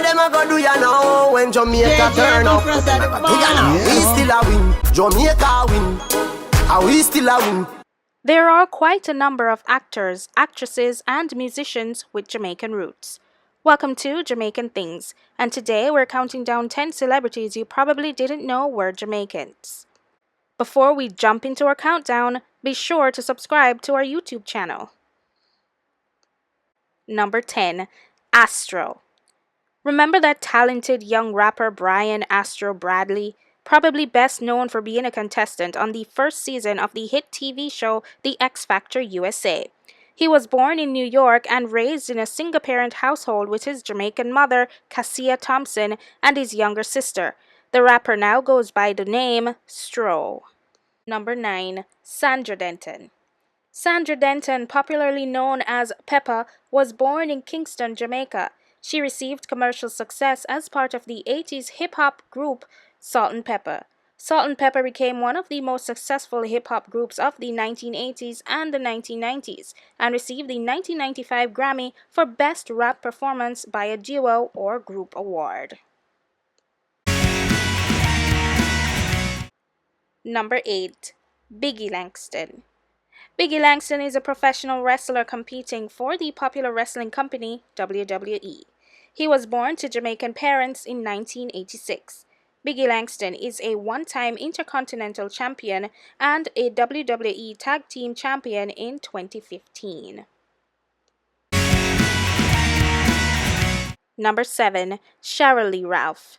What them a go do ya now when Jamaica turn up? Do ya now? We still a win. Jamaica win. And we still a win. There are quite a number of actors, actresses, and musicians with Jamaican roots. Welcome to Jamaican Things, and today we're counting down 10 celebrities you probably didn't know were Jamaicans. Before we jump into our countdown, be sure to subscribe to our YouTube channel. Number 10. Astro. Remember that talented young rapper Brian Astro Bradley? Probably best known for being a contestant on the first season of the hit TV show The X Factor USA. He was born in New York and raised in a single-parent household with his Jamaican mother, Cassia Thompson, and his younger sister. The rapper now goes by the name Stro. Number 9. Sandra Denton. Sandra Denton, popularly known as Pepa, was born in Kingston, Jamaica. She received commercial success as part of the 80s hip-hop group Salt-N-Pepa. Salt-N-Pepa became one of the most successful hip-hop groups of the 1980s and the 1990s and received the 1995 Grammy for Best Rap Performance by a Duo or Group Award. Number 8. E Langston. E Langston is a professional wrestler competing for the popular wrestling company WWE. He was born to Jamaican parents in 1986. E Langston is a one-time Intercontinental Champion and a WWE Tag Team Champion in 2015. Number 7. Sheryl Lee Ralph.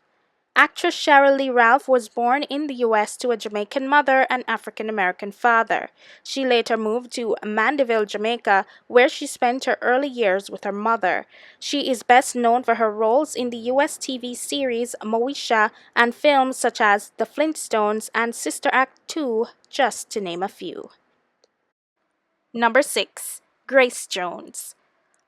Actress Sheryl Lee Ralph was born in the U.S. to a Jamaican mother and African-American father. She later moved to Mandeville, Jamaica, where she spent her early years with her mother. She is best known for her roles in the U.S. TV series Moesha and films such as The Flintstones and Sister Act 2, just to name a few. Number 6. Grace Jones.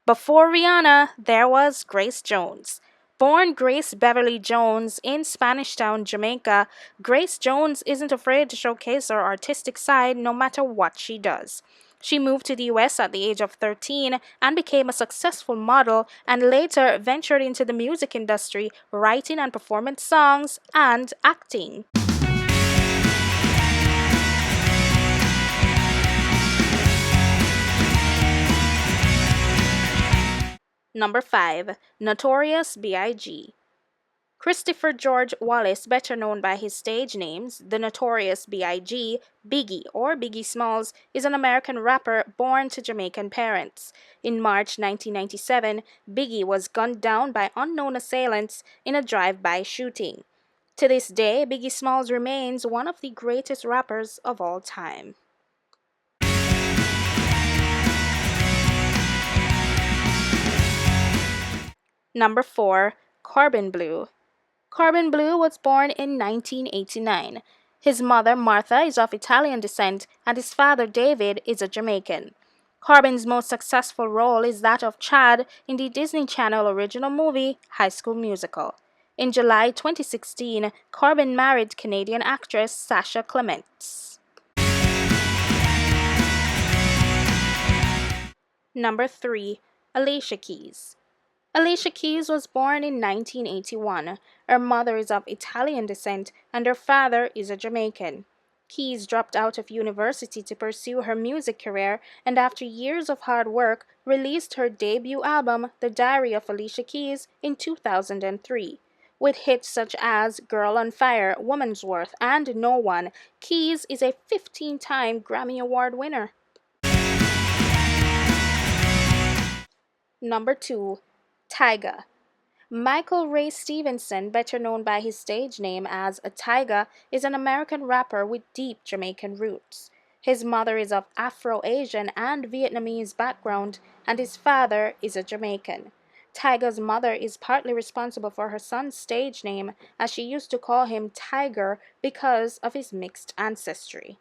Before Rihanna, there was Grace Jones. Born Grace Beverly Jones in Spanish Town, Jamaica, Grace Jones isn't afraid to showcase her artistic side no matter what she does. She moved to the US at the age of 13 and became a successful model and later ventured into the music industry, writing and performing songs and acting. Number 5. Notorious B.I.G. Christopher George Wallace, better known by his stage names, the Notorious B.I.G., Biggie or Biggie Smalls, is an American rapper born to Jamaican parents. In March 1997, Biggie was gunned down by unknown assailants in a drive-by shooting. To this day, Biggie Smalls remains one of the greatest rappers of all time. Number 4. Corbin Bleu. Corbin Bleu was born in 1989. His mother, Martha, is of Italian descent, and his father, David, is a Jamaican. Corbin's most successful role is that of Chad in the Disney Channel original movie High School Musical. In July 2016, Corbin married Canadian actress Sasha Clements. Number 3. Alicia Keys. Alicia Keys was born in 1981. Her mother is of Italian descent and her father is a Jamaican. Keys dropped out of university to pursue her music career and after years of hard work, released her debut album, The Diary of Alicia Keys, in 2003. With hits such as Girl on Fire, Woman's Worth, and No One, Keys is a 15-time Grammy Award winner. Number 2. Tyga. Michael Ray Stevenson, better known by his stage name as Tyga, is an American rapper with deep Jamaican roots. His mother is of Afro-Asian and Vietnamese background, and his father is a Jamaican. Tyga's mother is partly responsible for her son's stage name, as she used to call him Tiger because of his mixed ancestry.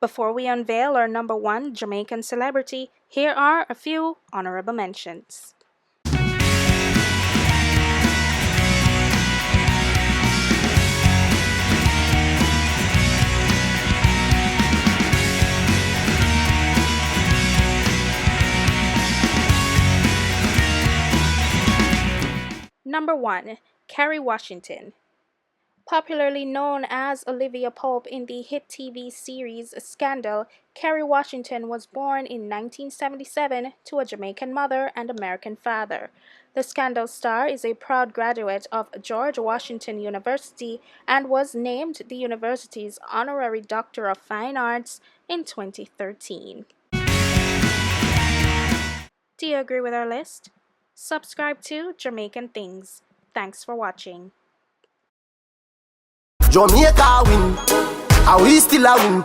Before we unveil our number 1 Jamaican celebrity, here are a few honorable mentions. Number 1. Kerry Washington. Popularly known as Olivia Pope in the hit TV series Scandal, Kerry Washington was born in 1977 to a Jamaican mother and American father. The Scandal star is a proud graduate of George Washington University and was named the university's Honorary Doctor of Fine Arts in 2013. Do you agree with our list? Subscribe to Jamaican Things. Thanks for watching. Jamaica win, and we still a win.